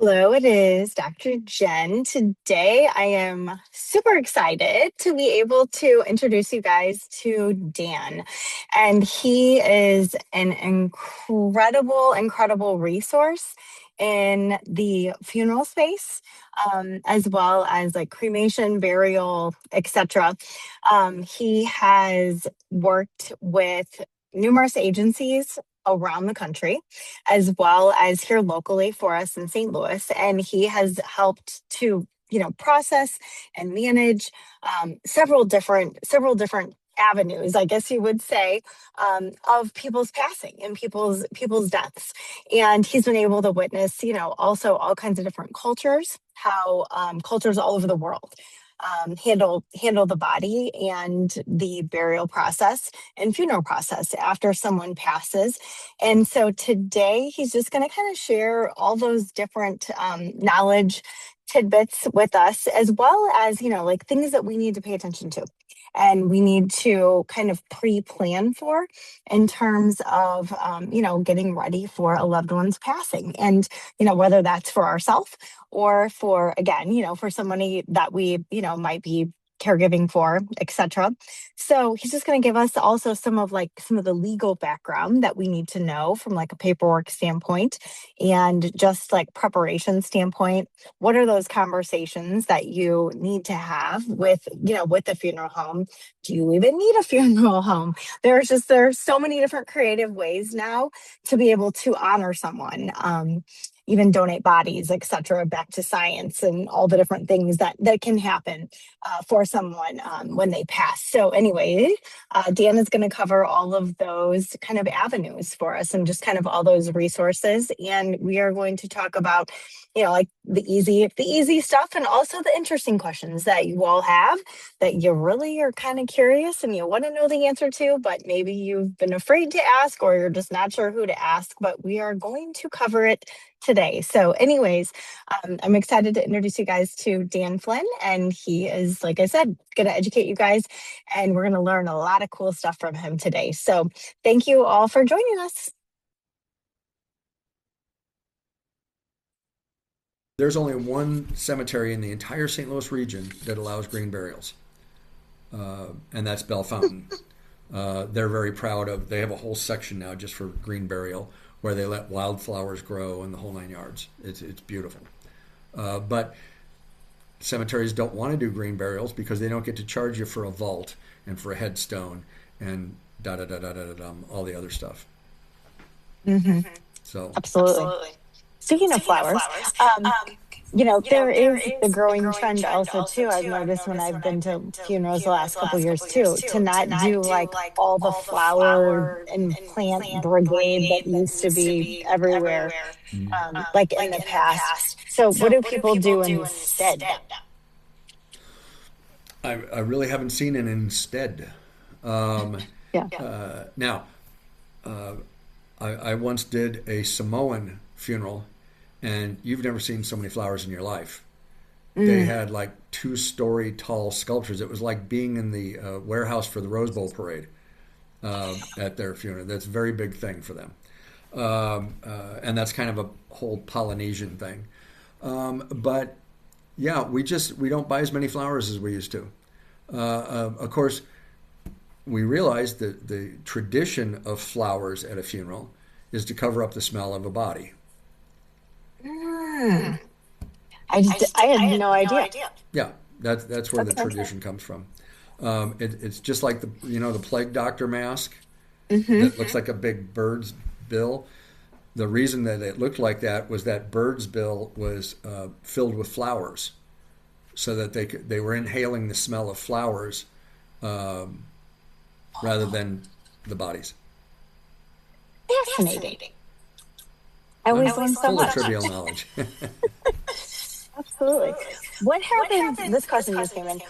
Hello, it is Dr. Jen. Today, I am super excited to be able to introduce you guys to Dan. And he is an incredible resource in the funeral space, as well as like cremation, burial, etc. He has worked with numerous agencies around the country as well as here locally for us in St. Louis. And he has helped to, process and manage several different avenues, I guess you would say, of people's passing and people's deaths. And he's been able to witness, also all kinds of different cultures, how cultures all over the world handle the body and the burial process and funeral process after someone passes. And so today he's just going to kind of share all those different knowledge tidbits with us, as well as, like things that we need to pay attention to. And we need to kind of pre-plan for in terms of, getting ready for a loved one's passing. And, whether that's for ourselves or for, again, for somebody that we, might be caregiving for, etc. So he's just going to give us also some of the legal background that we need to know from like a paperwork standpoint and just like preparation standpoint. What are those conversations that you need to have with the funeral home? Do you even need a funeral home? There's so many different creative ways now to be able to honor someone. Even donate bodies, etc., back to science and all the different things that can happen for someone when they pass. So anyway, Dan is going to cover all of those kind of avenues for us and just kind of all those resources. And we are going to talk about, like the easy stuff and also the interesting questions that you all have that you really are kind of curious and you want to know the answer to, but maybe you've been afraid to ask or you're just not sure who to ask, but we are going to cover it today. So anyways, I'm excited to introduce you guys to Dan Flynn, and he is, like I said, going to educate you guys, and we're going to learn a lot of cool stuff from him today. So thank you all for joining us. There's only one cemetery in the entire St. Louis region that allows green burials, and that's Bellefontaine. They're very proud of. They have a whole section now just for green burial, where they let wildflowers grow and the whole nine yards. It's beautiful. But cemeteries don't want to do green burials because they don't get to charge you for a vault and for a headstone and da da da da da da all the other stuff. Hmm. So Absolutely. Speaking of flowers, there is the growing trend also too. I've noticed when I've been to funerals the last couple of years too, to not do like all the flower and plant brigade that used to be everywhere, like in the past. So what do people do instead now? I really haven't seen it instead. Um, Yeah. Now, uh, I once did a Samoan funeral, and you've never seen so many flowers in your life. They Mm. had like 2-story tall sculptures. It was like being in the warehouse for the Rose Bowl parade at their funeral. That's a very big thing for them. And that's kind of a whole Polynesian thing. But yeah, we don't buy as many flowers as we used to. Of course, we realized that the tradition of flowers at a funeral is to cover up the smell of a body. Mm. I had no idea. Yeah, that's where the Okay. tradition comes from. It's just like the plague doctor mask Hmm. that looks like a big bird's bill. The reason that it looked like that was that bird's bill was filled with flowers, so that they were inhaling the smell of flowers um, rather than the bodies. Fascinating. I I'm always learn so full of much. trivial knowledge. Absolutely. What happens? This question just came in.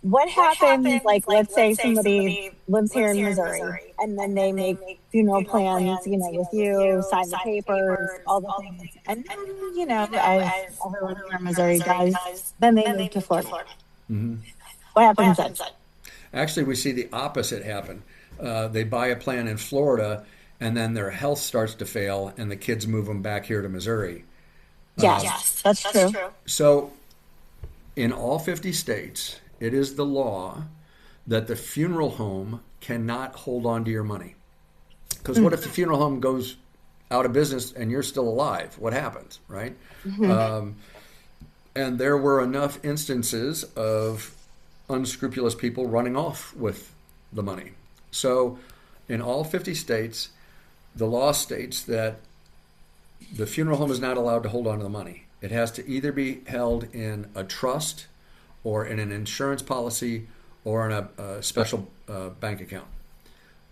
What happens, like, let's say somebody lives here in Missouri and then they make funeral plans, with you, sign the papers, all the things. And then, as everyone here in Missouri does, then they move to Florida. Hmm. What happens then? Actually, we see the opposite happen. They buy a plan in Florida, and then their health starts to fail, and the kids move them back here to Missouri. Yes, that's true. So, in all 50 states, it is the law that the funeral home cannot hold on to your money. Because what if the funeral home goes out of business and you're still alive? What happens, right? And there were enough instances of unscrupulous people running off with the money. So, in all 50 states, the law states that the funeral home is not allowed to hold on to the money. It has to either be held in a trust or in an insurance policy or in a special bank account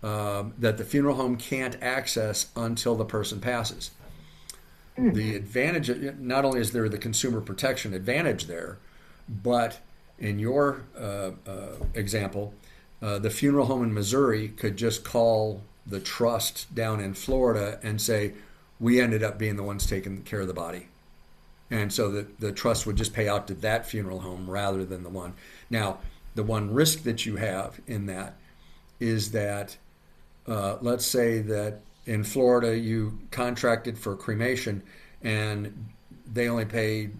that the funeral home can't access until the person passes. The advantage, not only is there the consumer protection advantage there, but in your example, the funeral home in Missouri could just call the trust down in Florida and say, we ended up being the ones taking care of the body. And so the trust would just pay out to that funeral home rather than the one. Now, the one risk that you have in that is that, let's say that in Florida you contracted for cremation and they only paid,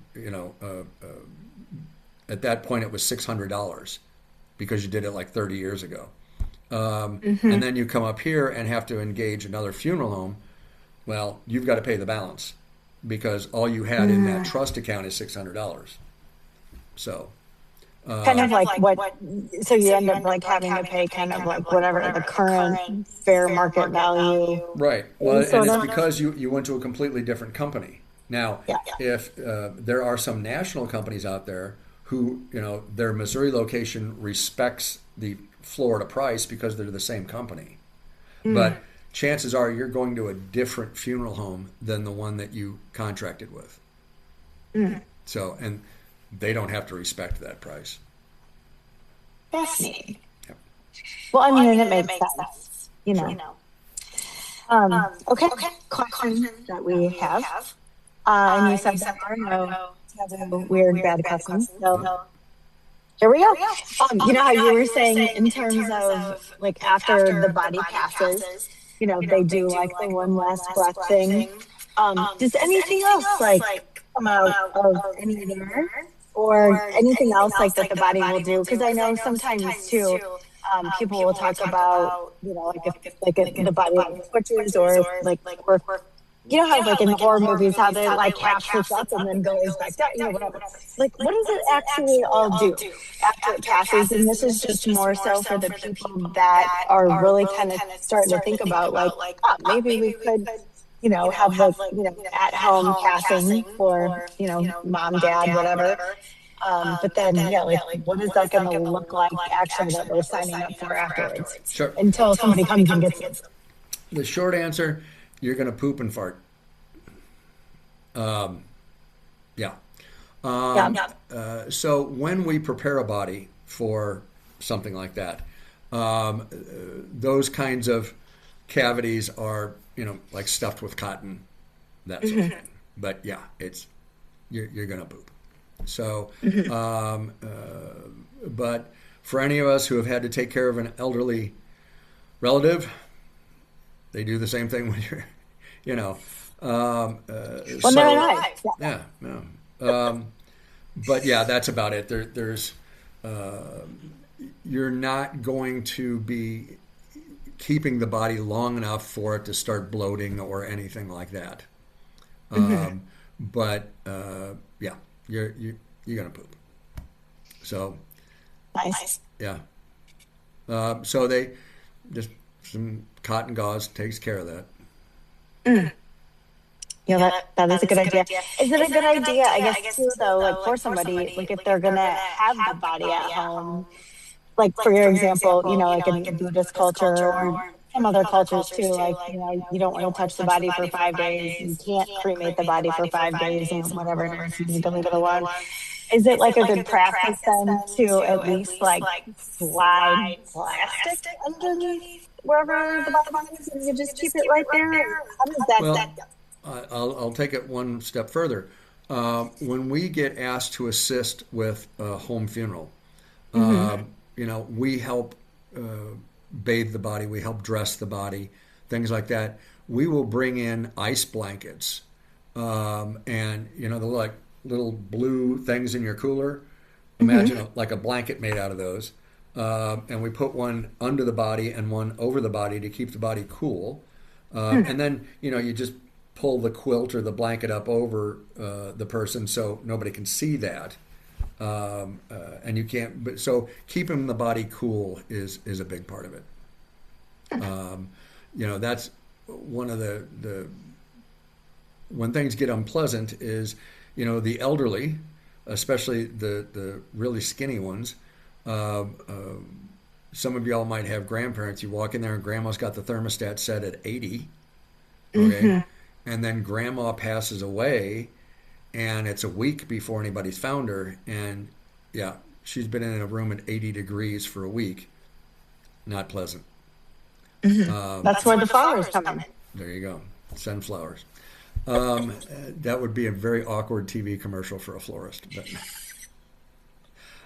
at that point it was $600 because you did it like 30 years ago. And then you come up here and have to engage another funeral home. Well, you've got to pay the balance because all you had in that trust account is $600. So kind of like what, so you end up like having to pay kind of like whatever the current fair market value. Right. Well, and it's because you went to a completely different company. Now, if there are some national companies out there who, their Missouri location respects the Florida price because they're the same company. But chances are you're going to a different funeral home than the one that you contracted with. So, and they don't have to respect that price. Fascinating. Yep. Well, I mean, and it makes sense, Okay, question that we have. And you said that Arno has a weird bad custom. So here we go. You know how you were saying in terms of like after the body passes, they do like the one last breath thing. Does anything else like come out of any there? Or anything else like that the body will do? Because I know sometimes too, people will talk about, like if the body twitches or like how like in horror movies how they like half sits up and then goes back down, whatever. Like what does it actually all do after it passes? And this is just more so for the people that are really kind of starting to think about like, maybe we could have like, at home passing for, mom, dad, whatever. But then, like, what is that going to look like actually that we're signing up for afterwards? Sure. Until somebody comes and gets it. The short answer, you're going to poop and fart. So when we prepare a body for something like that, those kinds of cavities are, like stuffed with cotton, that sort of thing. But yeah, you're going to poop. So, but for any of us who have had to take care of an elderly relative, they do the same thing when you're, when they're alive. Yeah. But yeah, that's about it. There's, you're not going to be keeping the body long enough for it to start bloating or anything like that. But yeah, you're gonna poop. So nice. Yeah. So they just some cotton gauze takes care of that. Yeah, that is a good idea. Is it a good idea? I guess too, though, like for somebody, like if they're gonna have the body at home. Like for your example, like in Buddhist culture or some other cultures too, like, you don't want to touch the body for 5 days. You can't cremate the body for 5 days and whatever it is. You need to leave it alone. Is it like a good practice then to at least like slide plastic underneath wherever the body is and you just keep it right there? How does that go? I'll take it one step further. When we get asked to assist with a home funeral, we help bathe the body, we help dress the body, things like that. We will bring in ice blankets And they're like little blue things in your cooler. Hmm. Imagine like a blanket made out of those. And we put one under the body and one over the body to keep the body cool. And then, you just pull the quilt or the blanket up over the person so nobody can see that. And you can't, but so keeping the body cool is a big part of it. That's one of the when things get unpleasant is, the elderly, especially the really skinny ones. Uh, uh, some of y'all might have grandparents. You walk in there and grandma's got the thermostat set at 80, okay? Hmm. And then grandma passes away and it's a week before anybody's found her. And yeah, she's been in a room at 80 degrees for a week. Not pleasant. Hmm. Um, That's where the flowers come in. there you go. Send flowers. That would be a very awkward TV commercial for a florist.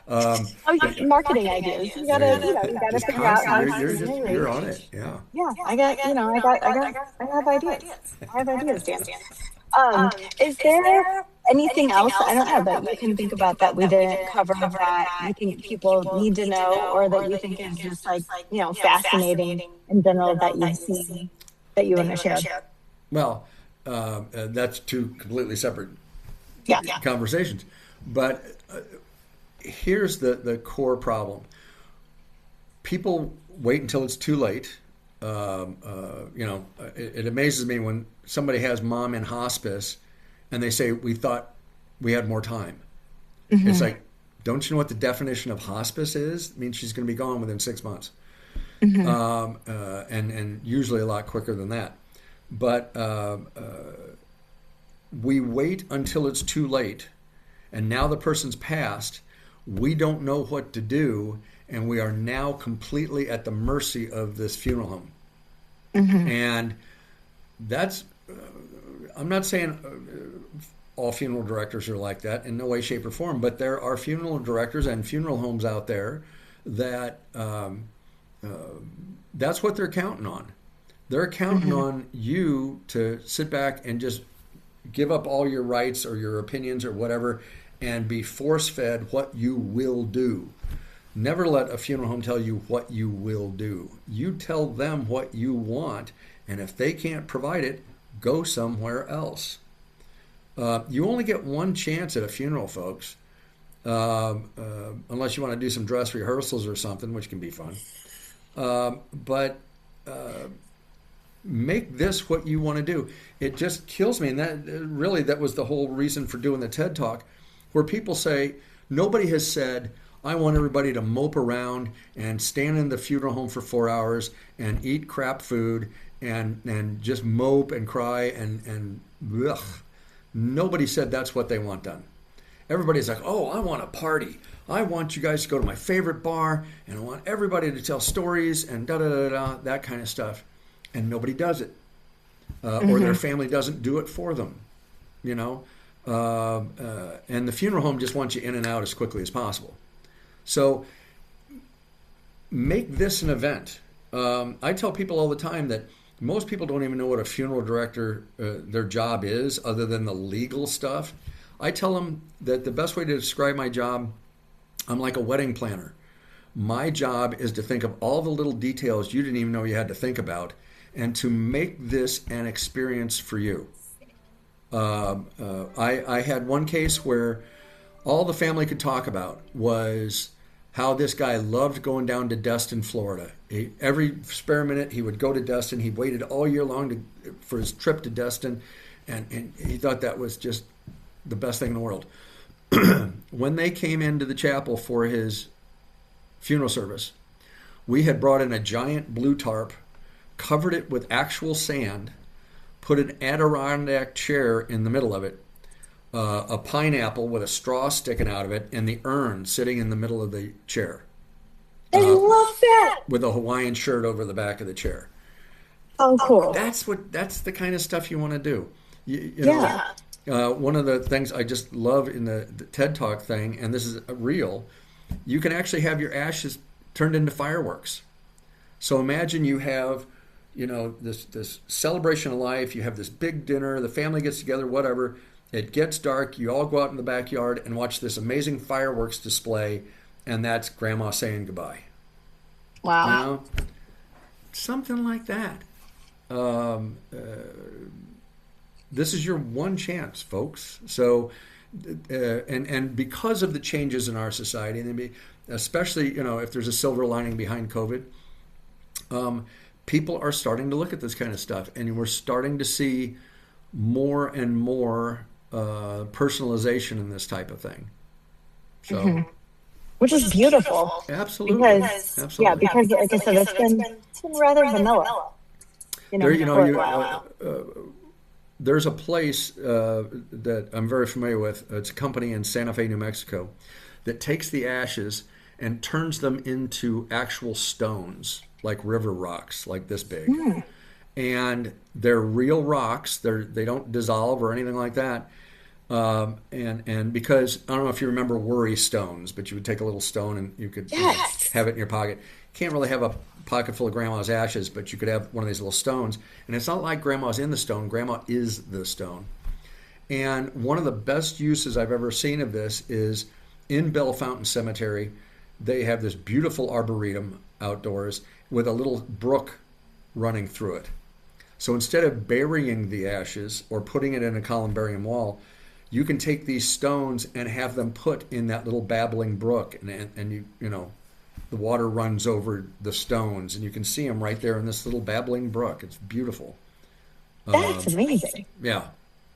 Oh, But yeah, marketing ideas. You there gotta, you go. you gotta Just figure out how constantly, to you're on communicate. it. Yeah. Yeah, I have ideas. I have ideas, Dan. Is there anything else? I don't know that you can think about that we didn't cover that you think people need to know, or that you think is just like, fascinating in general that you've seen that you want to share? Well, that's two completely separate Yeah. conversations. But here's the core problem. People wait until it's too late. It amazes me when somebody has mom in hospice and they say, we thought we had more time. It's Hmm. like, don't you know what the definition of hospice is? It means she's going to be gone within 6 months. Hmm. And usually a lot quicker than that. But we wait until it's too late, and now the person's passed. We don't know what to do, and we are now completely at the mercy of this funeral home. Hmm. And that's, I'm not saying all funeral directors are like that in no way, shape, or form, but there are funeral directors and funeral homes out there that uh, that's what they're counting on. They're counting Hmm. on you to sit back and just give up all your rights or your opinions or whatever and be force fed what you will do. Never let a funeral home tell you what you will do. You tell them what you want, and if they can't provide it, go somewhere else. You only get one chance at a funeral, folks, unless you want to do some dress rehearsals or something, which can be fun. But make this what you want to do. It just kills me, and that was the whole reason for doing the TED Talk, where people say nobody has said, I want everybody to mope around and stand in the funeral home for 4 hours and eat crap food and just mope and cry and ugh. Nobody said that's what they want done. Everybody's like, oh, I want a party. I want you guys to go to my favorite bar, and I want everybody to tell stories and da da da da, that kind of stuff. And nobody does it, or their Hmm. family doesn't do it for them, you know. And the funeral home just wants you in and out as quickly as possible. So make this an event. I tell people all the time that most people don't even know what a funeral director, their job is, other than the legal stuff. I tell them that the best way to describe my job, I'm like a wedding planner. My job is to think of all the little details you didn't even know you had to think about and to make this an experience for you. I had one case where all the family could talk about was how this guy loved going down to Destin, Florida. Every spare minute he would go to Destin. He waited all year long for his trip to Destin, and he thought that was just the best thing in the world. When they came into the chapel for his funeral service, we had brought in a giant blue tarp, covered it with actual sand, put an Adirondack chair in the middle of it, a pineapple with a straw sticking out of it, and the urn sitting in the middle of the chair I love that. with a Hawaiian shirt over the back of the chair. Oh, cool. That's the kind of stuff you want to do. You know, Yeah. one of the things I just love in the TED Talk thing, and this is real, you can actually have your ashes turned into fireworks. So imagine you have this celebration of life. You have this big dinner, the family gets together, whatever. It gets dark. You all go out in the backyard and watch this amazing fireworks display, and that's Grandma saying goodbye. You Wow. know, something like that. Um, uh, this is your one chance, folks. So, and because of the changes in our society, and especially if there's a silver lining behind COVID, um, people are starting to look at this kind of stuff, and we're starting to see more and more personalization in this type of thing. So, Which is beautiful absolutely, because, yeah, absolutely. because like I said, it's been rather vanilla, There, for a while. there's a place that I'm very familiar with. It's a company in Santa Fe, New Mexico, that takes the ashes and turns them into actual stones, like river rocks, like this big. And they're real rocks. They don't dissolve or anything like that. And because I don't know if you remember worry stones, but you would take a little stone and you could Yes. have it in your pocket. Can't really have a pocket full of grandma's ashes, but you could have one of these little stones. And it's not like grandma's in the stone, grandma is the stone. And one of the best uses I've ever seen of this is in Bell Fountain Cemetery. They have this beautiful arboretum outdoors with a little brook running through it. So instead of burying the ashes or putting it in a columbarium wall, you can take these stones and have them put in that little babbling brook, and the water runs over the stones, and you can see them right there in this little babbling brook. It's beautiful. That's amazing. Yeah.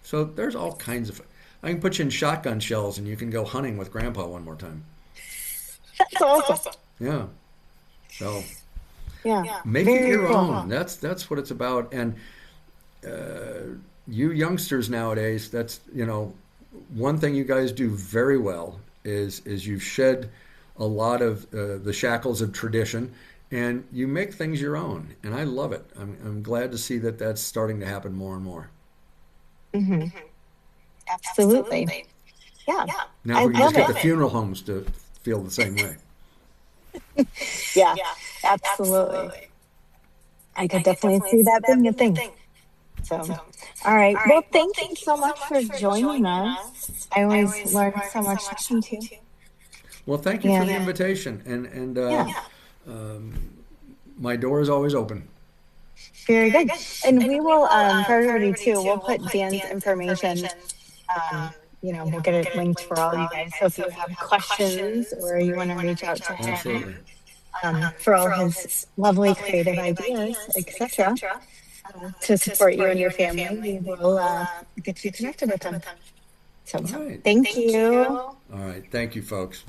So there's all kinds of. I can put you in shotgun shells, and you can go hunting with Grandpa one more time. That's awesome. Yeah. So Yeah. make it Very your cool. own. That's what it's about. And you youngsters nowadays, that's one thing you guys do very well is you've shed a lot of the shackles of tradition, and you make things your own, and I love it. I'm glad to see that that's starting to happen more and more. Hmm. Absolutely. Yeah. Now, I if we can love just get the it. funeral homes to feel the same way. Yeah. Absolutely. I could definitely see that being a thing. So, all right. Well, thank you so much for joining us. I always learn so much listening to you. Well, thank you for the And invitation, and yeah, my door is always open. very good. And we will, for everybody too, we'll put Dan's information. Um, we'll get it linked for all you guys. So if you have questions or you want to reach out to him Absolutely. for all his lovely creative ideas, etc., to support you and your family, we will get you connected with him. So All right. thank you. All right. Thank you, folks.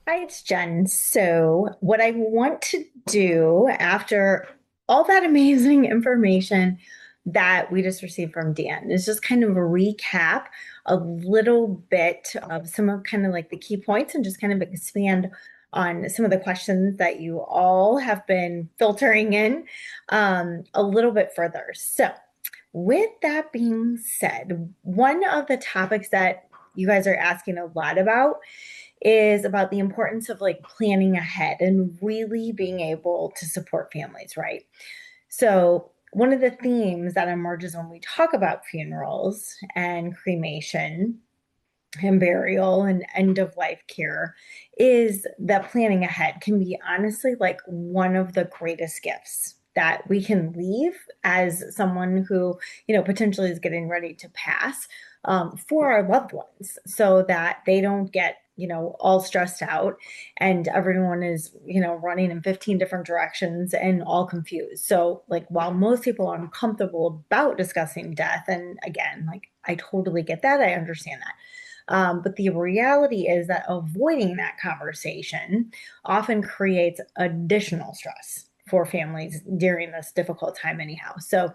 Hi, it's Jen. So, what I want to do after all that amazing information that we just received from Dan is just kind of recap a little bit of some of kind of like the key points and just kind of expand on some of the questions that you all have been filtering in a little bit further. So, with that being said, one of the topics that you guys are asking a lot about is about the importance of like planning ahead and really being able to support families, right? So, one of the themes that emerges when we talk about funerals and cremation and burial and end of life care is that planning ahead can be honestly like one of the greatest gifts that we can leave as someone who potentially is getting ready to pass, for our loved ones, so that they don't get all stressed out and everyone is running in 15 different directions and all confused. So like while most people are uncomfortable about discussing death, and again, like I totally get that, I understand that, but the reality is that avoiding that conversation often creates additional stress for families during this difficult time, anyhow. So,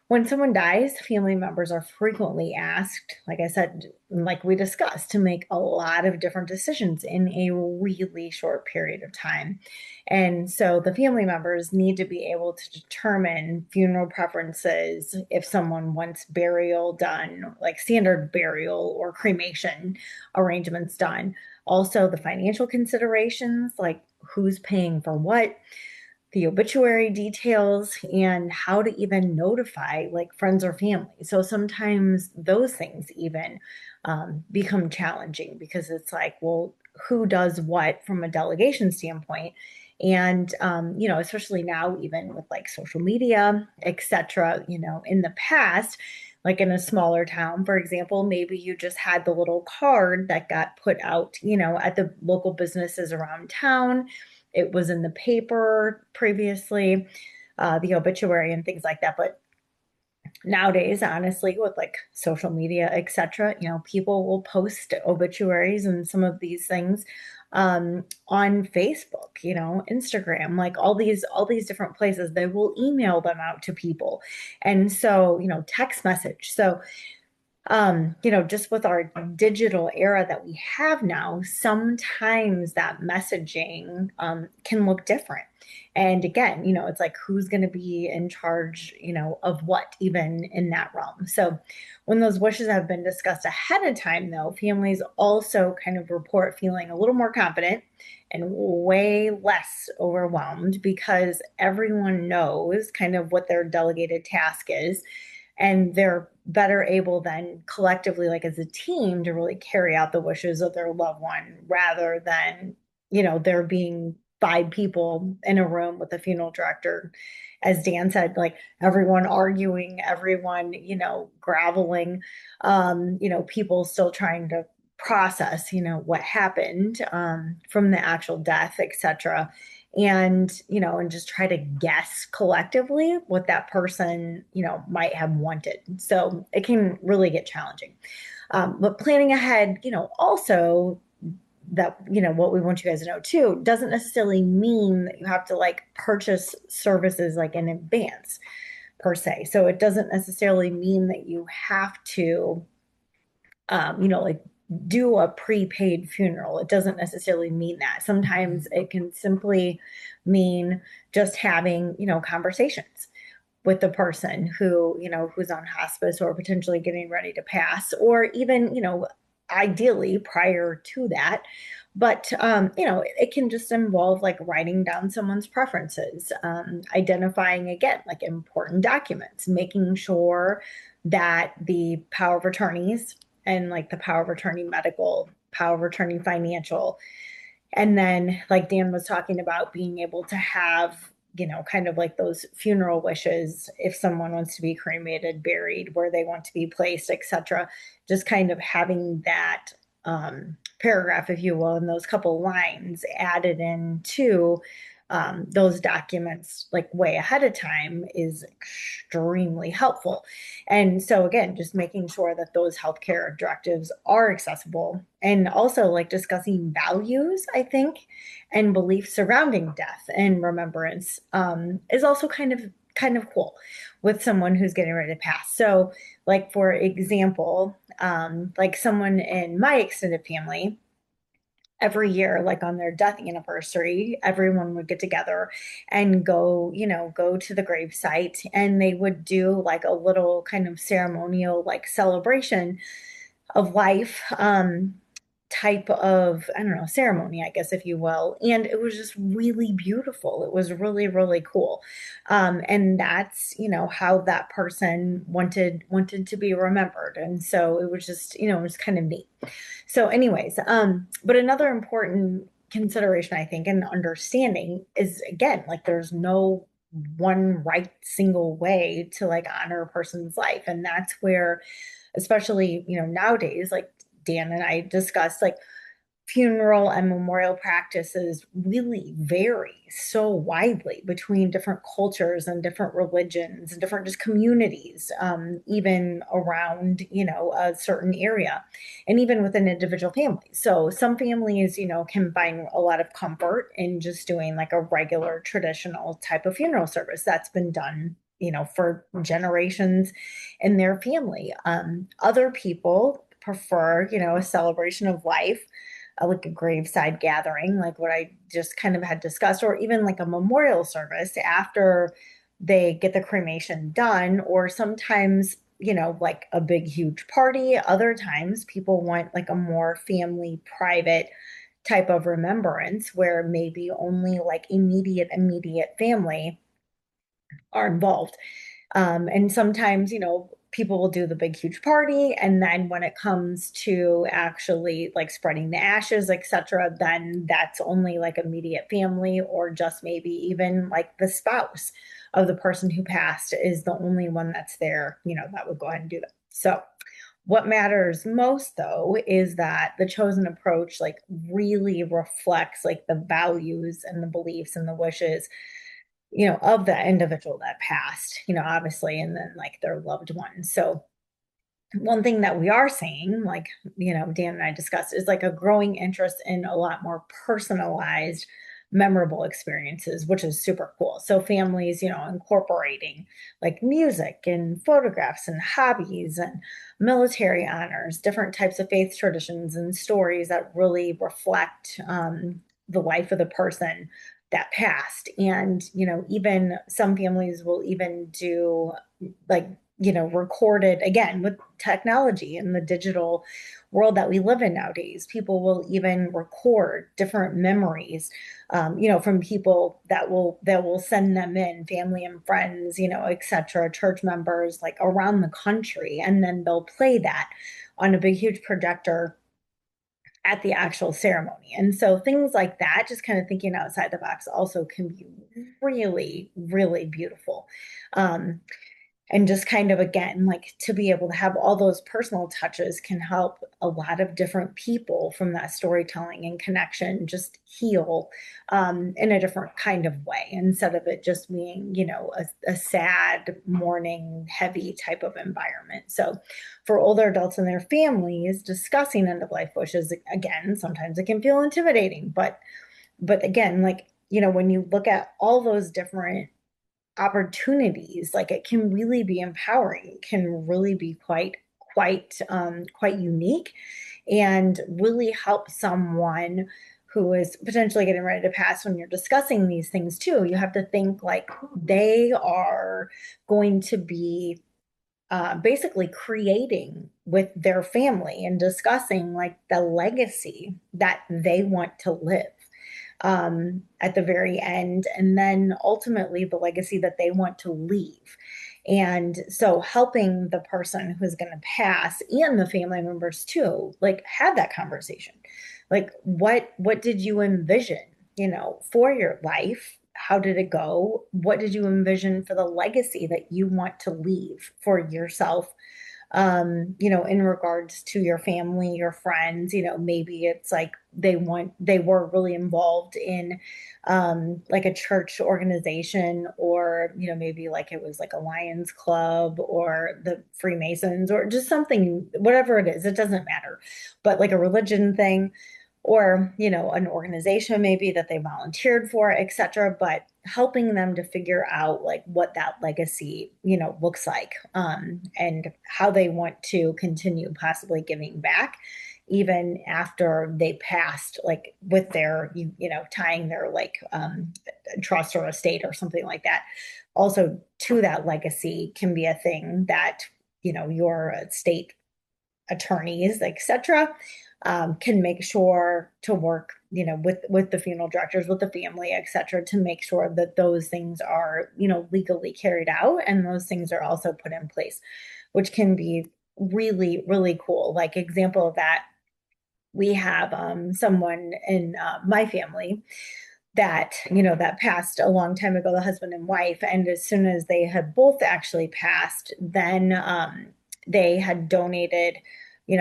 when someone dies, family members are frequently asked, like I said, like we discussed, to make a lot of different decisions in a really short period of time. And so the family members need to be able to determine funeral preferences, if someone wants burial done, like standard burial or cremation arrangements done. Also, the financial considerations, like who's paying for what, the obituary details and how to even notify like friends or family. So sometimes those things even become challenging because it's like, well, who does what from a delegation standpoint? And especially now, even with like social media, etc. In the past, like in a smaller town, for example, maybe you just had the little card that got put out, at the local businesses around town. It was in the paper previously, the obituary and things like that. But nowadays, honestly, with like social media, etc., people will post obituaries and some of these things on Facebook, Instagram, like all these different places. They will email them out to people, and so text message. So just with our digital era that we have now, sometimes that messaging can look different. And again, it's like who's going to be in charge, of what, even in that realm. So when those wishes have been discussed ahead of time, though, families also kind of report feeling a little more confident and way less overwhelmed because everyone knows kind of what their delegated task is, and they're better able then collectively, like as a team, to really carry out the wishes of their loved one rather than there being five people in a room with a funeral director, as Dan said, like everyone arguing, everyone graveling, people still trying to process what happened from the actual death, etc. And just try to guess collectively what that person might have wanted. So it can really get challenging. But planning ahead, also, that what we want you guys to know too, doesn't necessarily mean that you have to like purchase services like in advance per se. So it doesn't necessarily mean that you have to like do a prepaid funeral. It doesn't necessarily mean that. Sometimes it can simply mean just having, conversations with the person who's on hospice or potentially getting ready to pass, or even, ideally prior to that. But it can just involve like writing down someone's preferences, identifying again like important documents, making sure that the power of attorneys and like the power of attorney medical, power of attorney financial, and then like Dan was talking about, being able to have kind of like those funeral wishes if someone wants to be cremated, buried, where they want to be placed, etc. Just kind of having that paragraph, if you will, and those couple lines added into those documents like way ahead of time is extremely helpful. And so again, just making sure that those healthcare directives are accessible, and also like discussing values, I think, and beliefs surrounding death and remembrance is also kind of cool with someone who's getting ready to pass. So like for example, like someone in my extended family, every year, like on their death anniversary, everyone would get together and go to the grave site, and they would do like a little kind of ceremonial like celebration of life, type of, I don't know, ceremony, I guess, if you will. And it was just really beautiful. It was really, really cool. And that's, how that person wanted to be remembered. And so it was just, it was kind of neat. So anyways, but another important consideration, I think, and understanding is, again, like there's no one right single way to like honor a person's life. And that's where, especially, nowadays, like Dan and I discussed, like funeral and memorial practices really vary so widely between different cultures and different religions and different just communities, even around, a certain area, and even within individual families. So some families, can find a lot of comfort in just doing like a regular traditional type of funeral service that's been done for generations in their family. Other people prefer, a celebration of life, like a graveside gathering, like what I just kind of had discussed, or even like a memorial service after they get the cremation done, or sometimes, like a big, huge party. Other times, people want like a more family, private type of remembrance where maybe only like immediate family are involved. And sometimes, people will do the big, huge party. And then when it comes to actually like spreading the ashes, etc., then that's only like immediate family, or just maybe even like the spouse of the person who passed is the only one that's there, that would go ahead and do that. So, what matters most though is that the chosen approach like really reflects like the values and the beliefs and the wishes of the individual that passed, obviously, and then like their loved ones. So one thing that we are seeing, like, Dan and I discussed, is like a growing interest in a lot more personalized, memorable experiences, which is super cool. So families, incorporating like music and photographs and hobbies and military honors, different types of faith traditions and stories that really reflect the life of the person that passed. And, even some families will even do like recorded again with technology and the digital world that we live in nowadays. People will even record different memories, from people that will send them in, family and friends, etc., church members, like around the country, and then they'll play that on a big, huge projector at the actual ceremony. And so things like that, just kind of thinking outside the box, also can be really, really beautiful. Um, and just kind of again like to be able to have all those personal touches can help a lot of different people from that storytelling and connection just heal in a different kind of way, instead of it just being a sad mourning heavy type of environment. So for older adults and their families, discussing end of life wishes, again, sometimes it can feel intimidating, but again, like, when you look at all those different opportunities, like it can really be empowering. It can really be quite unique, and really help someone who is potentially getting ready to pass. When you're discussing these things too, you have to think like they are going to be basically creating with their family and discussing like the legacy that they want to live at the very end, and then ultimately the legacy that they want to leave. And so helping the person who's going to pass and the family members too, like have that conversation. Like what did you envision, for your life? How did it go? What did you envision for the legacy that you want to leave for yourself, in regards to your family, your friends? Maybe it's like they were really involved in like a church organization, or, maybe like it was like a Lions Club or the Freemasons, or just something, whatever it is, it doesn't matter, but like a religion thing, or an organization maybe that they volunteered for, etc., but helping them to figure out like what that legacy looks like, and how they want to continue possibly giving back even after they passed, like with their tying their like trust or estate or something like that. Also to that legacy can be a thing that your state attorneys, etc., can make sure to work, with the funeral directors, with the family, etc., to make sure that those things are, legally carried out, and those things are also put in place, which can be really, really cool. Like example of that, we have someone in my family that that passed a long time ago, the husband and wife, and as soon as they had both actually passed, then they had donated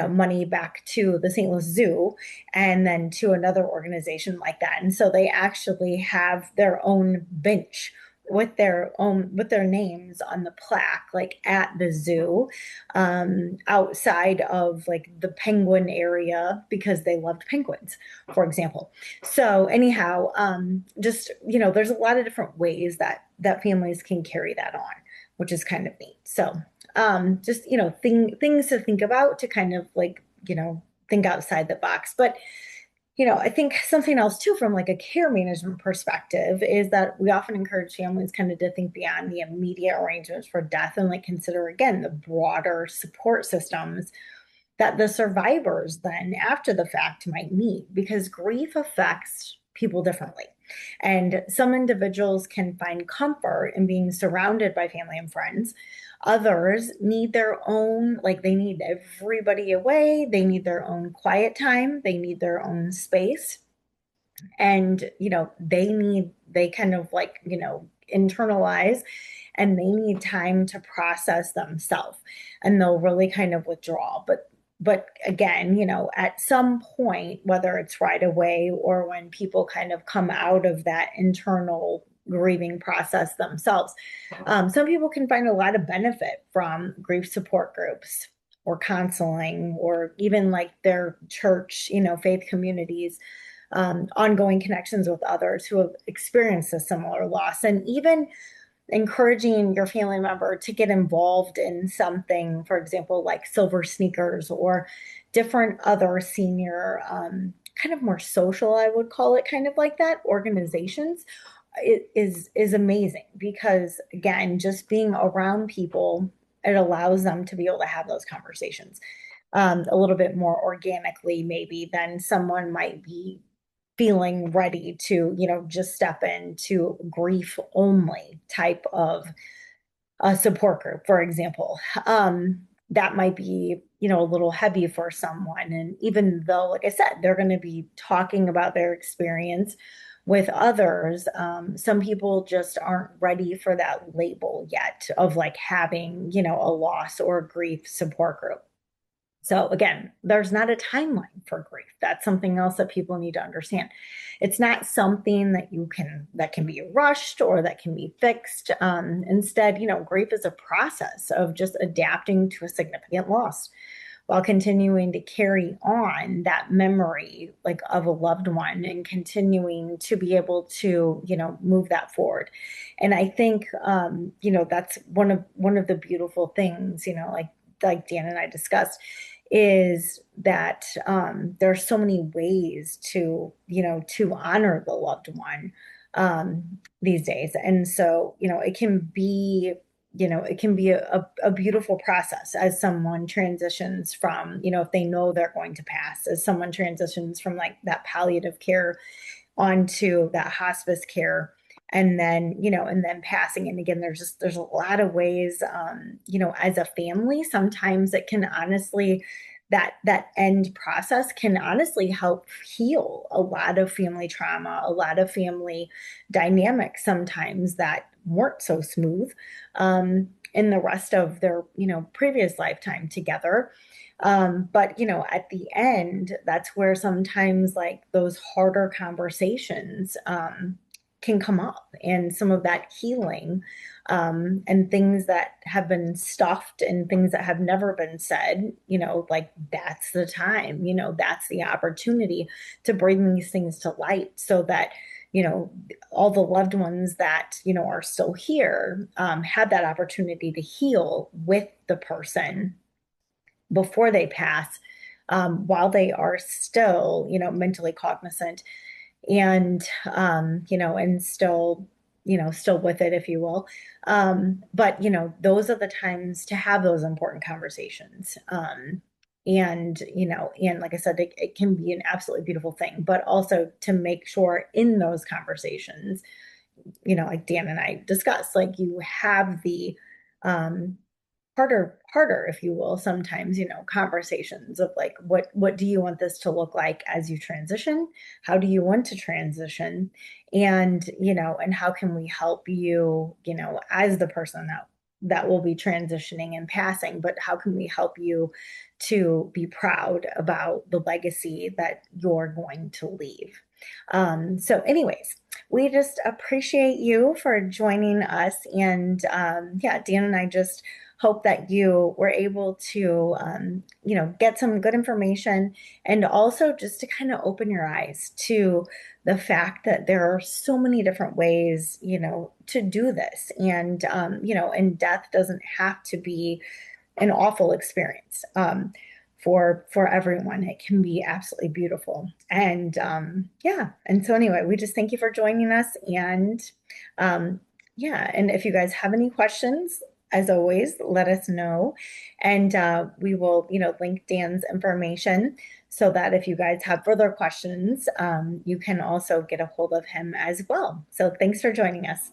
money back to the St. Louis Zoo, and then to another organization like that. And so they actually have their own bench with their names on the plaque, like at the zoo, outside of like the penguin area, because they loved penguins, for example. So anyhow, just there's a lot of different ways that families can carry that on, which is kind of neat. So just things to think about, to kind of like think outside the box. But I think something else too, from like a care management perspective, is that we often encourage families kind of to think beyond the immediate arrangements for death, and like consider again the broader support systems that the survivors then after the fact might need, because grief affects people differently. And some individuals can find comfort in being surrounded by family and friends. Others need their own, like they need everybody away. They need their own quiet time. They need their own space. And, they kind of like, internalize, and they need time to process themselves, and they'll really kind of withdraw. But again, at some point, whether it's right away or when people kind of come out of that internal grieving process themselves, some people can find a lot of benefit from grief support groups or counseling, or even like their church, faith communities, ongoing connections with others who have experienced a similar loss, and even encouraging your family member to get involved in something, for example, like Silver Sneakers or different other senior, kind of more social, I would call it, kind of like that, organizations. It is amazing, because again, just being around people, it allows them to be able to have those conversations a little bit more organically, maybe, than someone might be feeling ready to, just step into grief only type of a support group, for example. That might be, a little heavy for someone. And even though, like I said, they're going to be talking about their experience with others, some people just aren't ready for that label yet of like having, a loss or a grief support group. So again, there's not a timeline for grief. That's something else that people need to understand. It's not something that can be rushed or that can be fixed. Instead, grief is a process of just adapting to a significant loss while continuing to carry on that memory, like, of a loved one, and continuing to be able to, move that forward. And I think, that's one of the beautiful things, like Dan and I discussed, is that there are so many ways to honor the loved one these days. And so, it can be a beautiful process as someone transitions from, if they know they're going to pass, as someone transitions from like that palliative care onto that hospice care, and then passing. And again, there's a lot of ways, as a family, sometimes it can honestly, that end process can honestly help heal a lot of family trauma, a lot of family dynamics sometimes that weren't so smooth in the rest of their, previous lifetime together. But at the end, that's where sometimes like those harder conversations can come up, and some of that healing, and things that have been stuffed and things that have never been said, like that's the time, that's the opportunity to bring these things to light, so that, all the loved ones that, are still here, have that opportunity to heal with the person before they pass, while they are still, mentally cognizant, and and still, still with it, if you will. But those are the times to have those important conversations. And like I said, it can be an absolutely beautiful thing, but also to make sure in those conversations, like Dan and I discussed, like you have the um harder, if you will, sometimes, conversations of like, what do you want this to look like as you transition? How do you want to transition? And, and how can we help you, as the person that will be transitioning and passing, but how can we help you to be proud about the legacy that you're going to leave? So anyways, we just appreciate you for joining us. And yeah, Dan and I just hope that you were able to, get some good information, and also just to kind of open your eyes to the fact that there are so many different ways, to do this. And, and death doesn't have to be an awful experience. For everyone, it can be absolutely beautiful. And yeah, and so anyway, we just thank you for joining us. And yeah, and if you guys have any questions, as always, let us know. And we will, link Dan's information so that if you guys have further questions, you can also get a hold of him as well. So thanks for joining us.